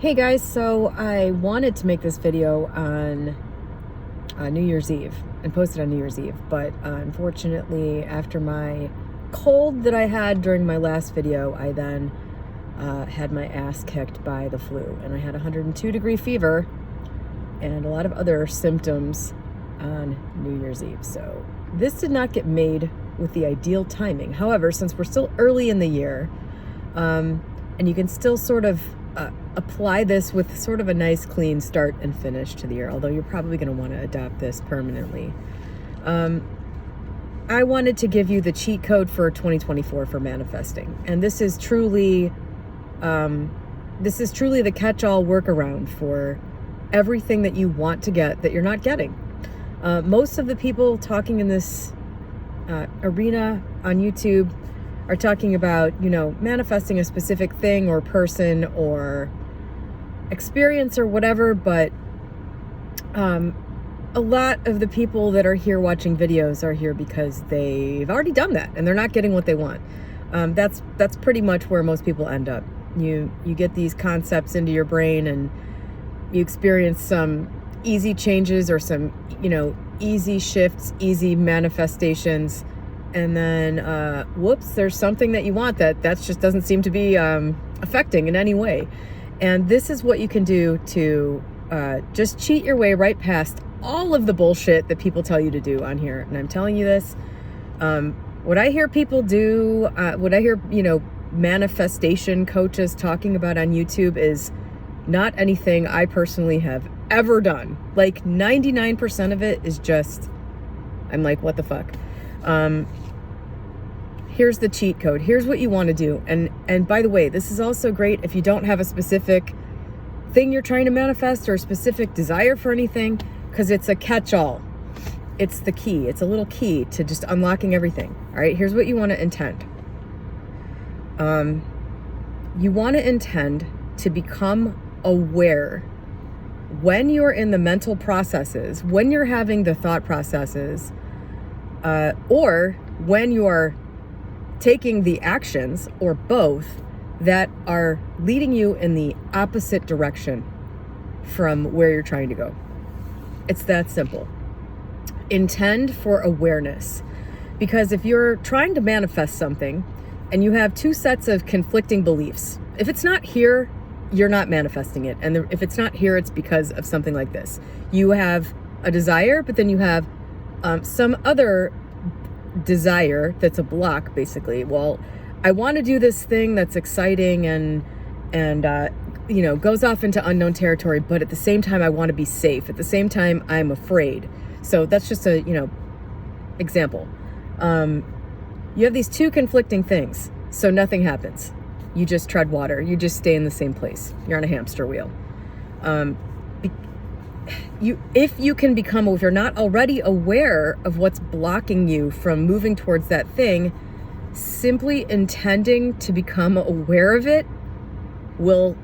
Hey guys, so I wanted to make this video on New Year's Eve and post it on New Year's Eve, but unfortunately after my cold that I had during my last video, I then had my ass kicked by the flu, and I had 102-degree fever and a lot of other symptoms on New Year's Eve. So this did not get made with the ideal timing. However, since we're still early in the year, and you can still sort of apply this with sort of a nice clean start and finish to the year, although you're probably going to want to adopt this permanently. I wanted to give you the cheat code for 2024 for manifesting, and this is truly the catch-all workaround for everything that you want to get that you're not getting. Most of the people talking in this arena on YouTube are talking about, manifesting a specific thing or person or experience or whatever, but a lot of the people that are here watching videos are here because they've already done that and they're not getting what they want. That's pretty much where most people end up. You get these concepts into your brain and you experience some easy changes or some, easy shifts, easy manifestations, and then whoops, there's something that you want that just doesn't seem to be affecting in any way. And this is what you can do to just cheat your way right past all of the bullshit that people tell you to do on here. And I'm telling you this, what I hear people do, what I hear, manifestation coaches talking about on YouTube is not anything I personally have ever done. Like 99% of it is just, I'm like, what the fuck? Here's the cheat code. Here's what you want to do. And by the way, this is also great if you don't have a specific thing you're trying to manifest or a specific desire for anything, because it's a catch-all. It's the key. It's a little key to just unlocking everything. All right, here's what you want to intend. You want to intend to become aware when you're in the mental processes, when you're having the thought processes, or when you're taking the actions, or both, that are leading you in the opposite direction from where you're trying to go. It's that simple. Intend for awareness. Because if you're trying to manifest something and you have two sets of conflicting beliefs, if it's not here, you're not manifesting it. And if it's not here, it's because of something like this. You have a desire, but then you have some other desire that's a block, basically. Well, I want to do this thing that's exciting and goes off into unknown territory, but at the same time I want to be safe. At the same time I'm afraid. So that's just a example. You have these two conflicting things, so nothing happens. You just tread water. You just stay in the same place. You're on a hamster wheel. If you're not already aware of what's blocking you from moving towards that thing, simply intending to become aware of it will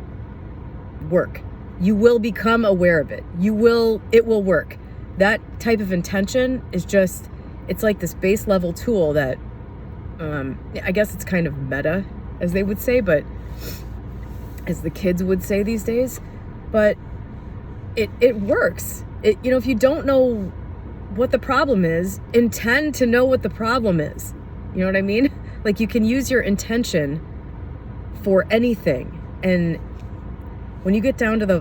work. You will become aware of it. It will work. That type of intention is it's like this base level tool that, I guess it's kind of meta, as they would say, but as the kids would say these days, but it works. If you don't know what the problem is, intend to know what the problem is. You know what I mean? Like, you can use your intention for anything. And when you get down to the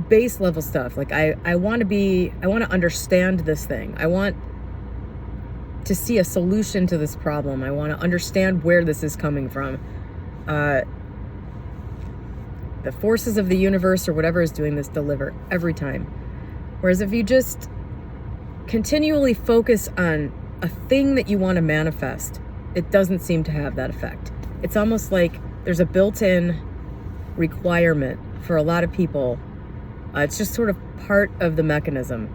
base level stuff, like I want to understand this thing. I want to see a solution to this problem. I want to understand where this is coming from. The forces of the universe or whatever is doing this deliver every time. Whereas if you just continually focus on a thing that you want to manifest, it doesn't seem to have that effect. It's almost like there's a built-in requirement for a lot of people. It's just sort of part of the mechanism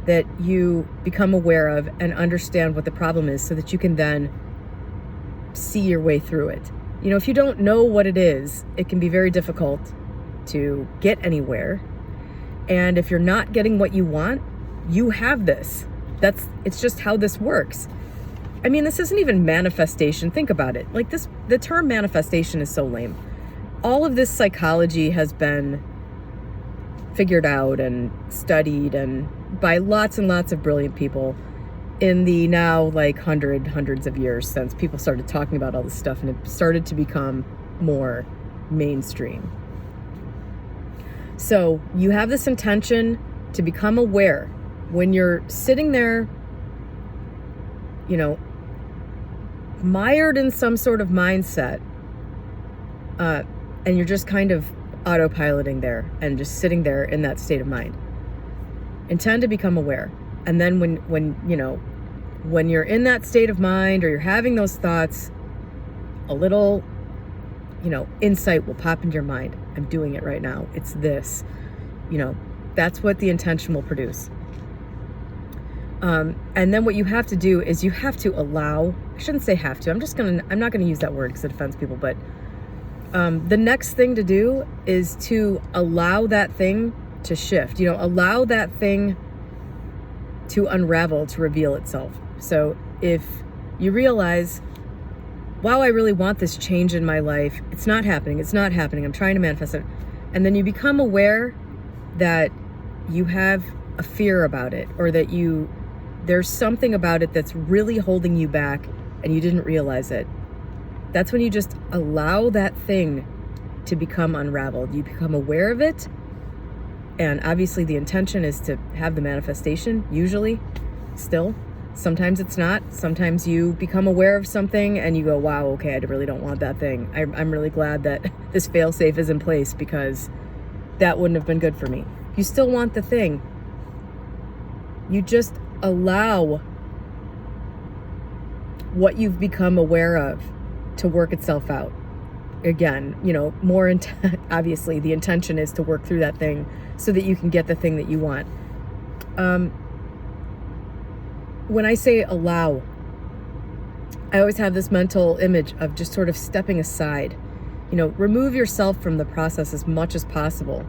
that you become aware of and understand what the problem is so that you can then see your way through it. If you don't know what it is, it can be very difficult to get anywhere. And if you're not getting what you want, you have this. It's just how this works. I mean, this isn't even manifestation. Think about it. The term manifestation is so lame. all of this psychology has been figured out and studied and by lots and lots of brilliant people in the now like hundreds of years since people started talking about all this stuff and it started to become more mainstream. So you have this intention to become aware when you're sitting there, you know, mired in some sort of mindset, and you're just kind of autopiloting there and just sitting there in that state of mind. Intend to become aware. And then when you're in that state of mind or you're having those thoughts, a little, insight will pop into your mind. I'm doing it right now. It's this, that's what the intention will produce. And then what you have to do is you have to allow, I shouldn't say have to, I'm not going to use that word because it offends people, but the next thing to do is to allow that thing to shift, allow that thing to unravel, to reveal itself. So if you realize, wow, I really want this change in my life, it's not happening, I'm trying to manifest it. And then you become aware that you have a fear about it, or that there's something about it that's really holding you back and you didn't realize it. That's when you just allow that thing to become unraveled. You become aware of it. And obviously the intention is to have the manifestation, usually, still. Sometimes it's not. Sometimes you become aware of something and you go, wow, okay, I really don't want that thing. I'm really glad that this fail-safe is in place because that wouldn't have been good for me. You still want the thing. You just allow what you've become aware of to work itself out. Again, obviously the intention is to work through that thing so that you can get the thing that you want. When I say allow, I always have this mental image of just sort of stepping aside. Remove yourself from the process as much as possible.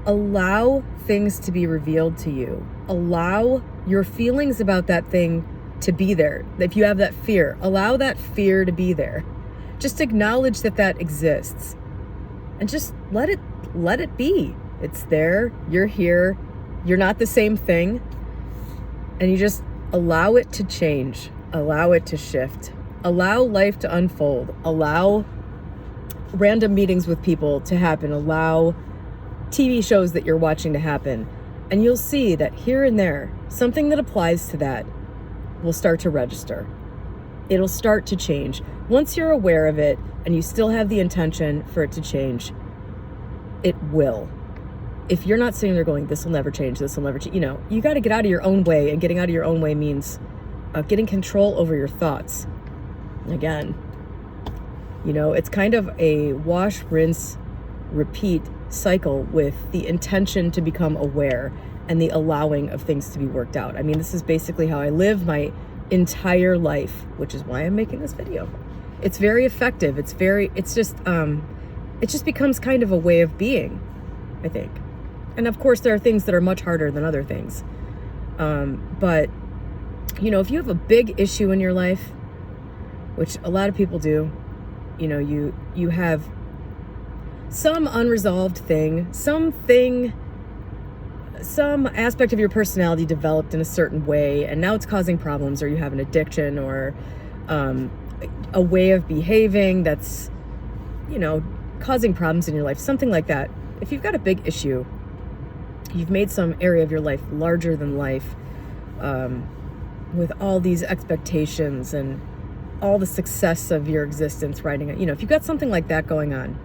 Allow things to be revealed to you. Allow your feelings about that thing to be there. If you have that fear, allow that fear to be there. Just acknowledge that exists and just let it be. It's there. You're here. You're not the same thing. And you just allow it to change. Allow it to shift. Allow life to unfold. Allow random meetings with people to happen. Allow TV shows that you're watching to happen. And you'll see that here and there, something that applies to that will start to register. It'll start to change. Once you're aware of it and you still have the intention for it to change, it will. If you're not sitting there going, this will never change, you got to get out of your own way. And getting out of your own way means getting control over your thoughts. Again, it's kind of a wash, rinse, repeat cycle with the intention to become aware and the allowing of things to be worked out. I mean, this is basically how I live my entire life, which is why I'm making this video. It's very effective. It just becomes kind of a way of being, I think. And of course, there are things that are much harder than other things. But, if you have a big issue in your life, which a lot of people do, you have some unresolved thing, some aspect of your personality developed in a certain way, and now it's causing problems, or you have an addiction or a way of behaving that's, causing problems in your life, something like that. If you've got a big issue, you've made some area of your life larger than life, with all these expectations and all the success of your existence riding it. If you've got something like that going on,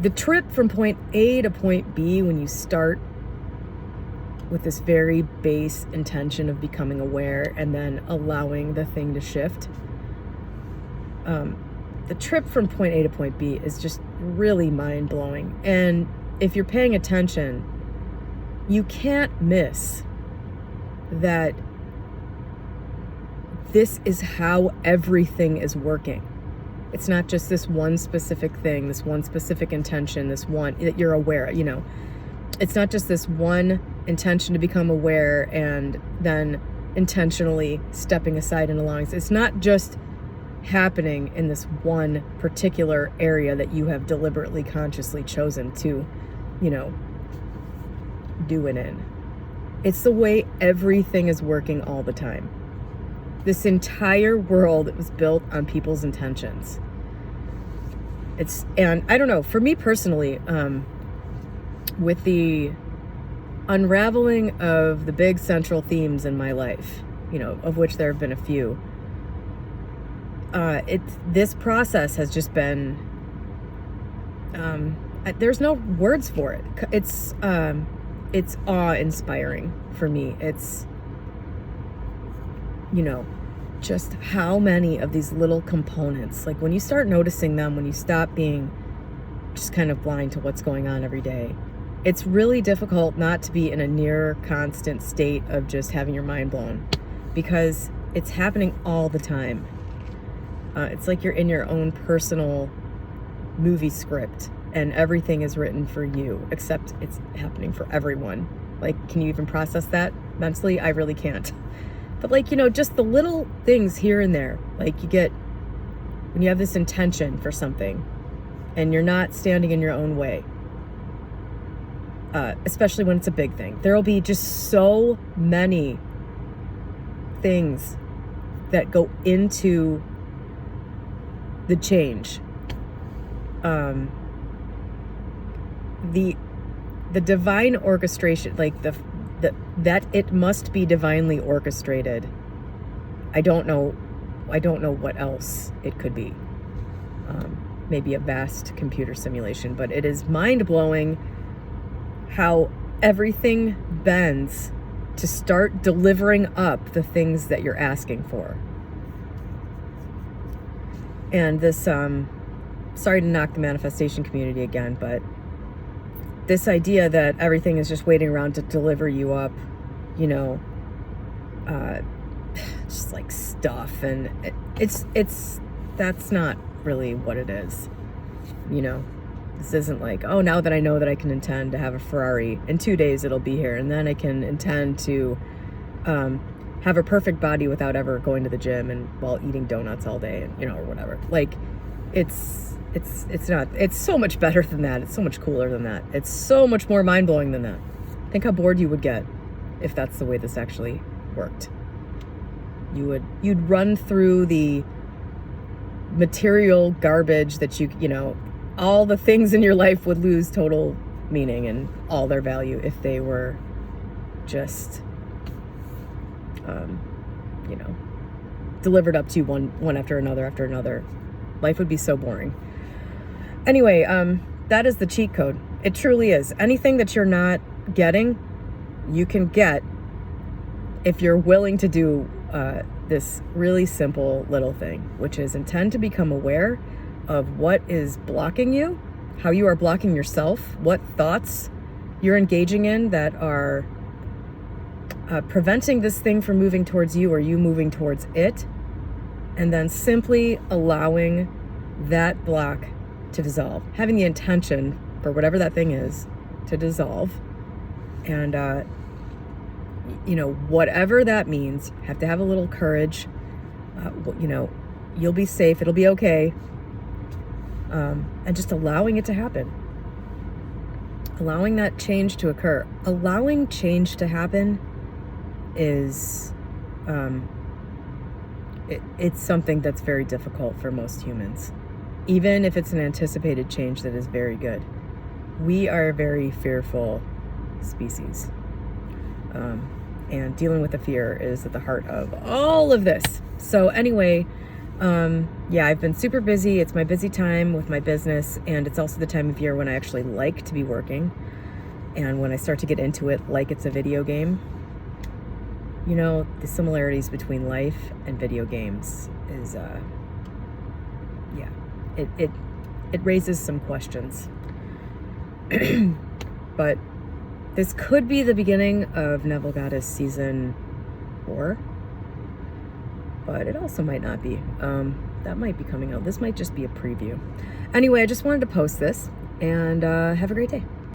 the trip from point A to point B, when you start with this very base intention of becoming aware and then allowing the thing to shift, the trip from point A to point B is just really mind-blowing. And if you're paying attention, you can't miss that this is how everything is working. It's not just this one specific thing, this one specific intention, this one that you're aware, It's not just this one intention to become aware and then intentionally stepping aside and allowing. It's not just happening in this one particular area that you have deliberately, consciously chosen to, do it in. It's the way everything is working all the time. This entire world was built on people's intentions. And I don't know, for me personally, with the unraveling of the big central themes in my life, of which there have been a few, this process has just been, there's no words for it. It's awe-inspiring for me. It's, just how many of these little components, like when you start noticing them, when you stop being just kind of blind to what's going on every day, it's really difficult not to be in a near constant state of just having your mind blown, because it's happening all the time. It's like you're in your own personal movie script and everything is written for you, except it's happening for everyone. Like, can you even process that mentally? I really can't. But just the little things here and there, like you get when you have this intention for something and you're not standing in your own way, especially when it's a big thing. There'll be just so many things that go into the change. The divine orchestration, like that it must be divinely orchestrated. I don't know what else it could be. Maybe a vast computer simulation, but it is mind-blowing how everything bends to start delivering up the things that you're asking for. And this, sorry to knock the manifestation community again, but this idea that everything is just waiting around to deliver you up, just like stuff, and that's not really what it is. This isn't like, oh, now that I know that I can intend to have a Ferrari, in 2 days it'll be here, and then I can intend to have a perfect body without ever going to the gym and while eating donuts all day, and or whatever. Like, it's not. It's so much better than that. It's so much cooler than that. It's so much more mind-blowing than that. Think how bored you would get if that's the way this actually worked. You'd run through the material garbage that all the things in your life would lose total meaning and all their value if they were just delivered up to you one after another. Life would be so boring. Anyway, that is the cheat code. It truly is. Anything that you're not getting, you can get if you're willing to do this really simple little thing, which is intend to become aware of what is blocking you, how you are blocking yourself, what thoughts you're engaging in that are preventing this thing from moving towards you or you moving towards it, and then simply allowing that block to dissolve, having the intention for whatever that thing is to dissolve, and whatever that means, have to have a little courage. You'll be safe, it'll be okay, and just allowing it to happen, allowing that change to occur. Allowing change to happen is it's something that's very difficult for most humans, even if it's an anticipated change that is very good. We are a very fearful species, and dealing with the fear is at the heart of all of this. So anyway, I've been super busy. It's my busy time with my business, and it's also the time of year when I actually like to be working, and when I start to get into it like it's a video game. The similarities between life and video games is, it raises some questions. But this could be the beginning of Neville Goddess Season 4, but it also might not be. That might be coming out. This might just be a preview. Anyway, I just wanted to post this, and have a great day.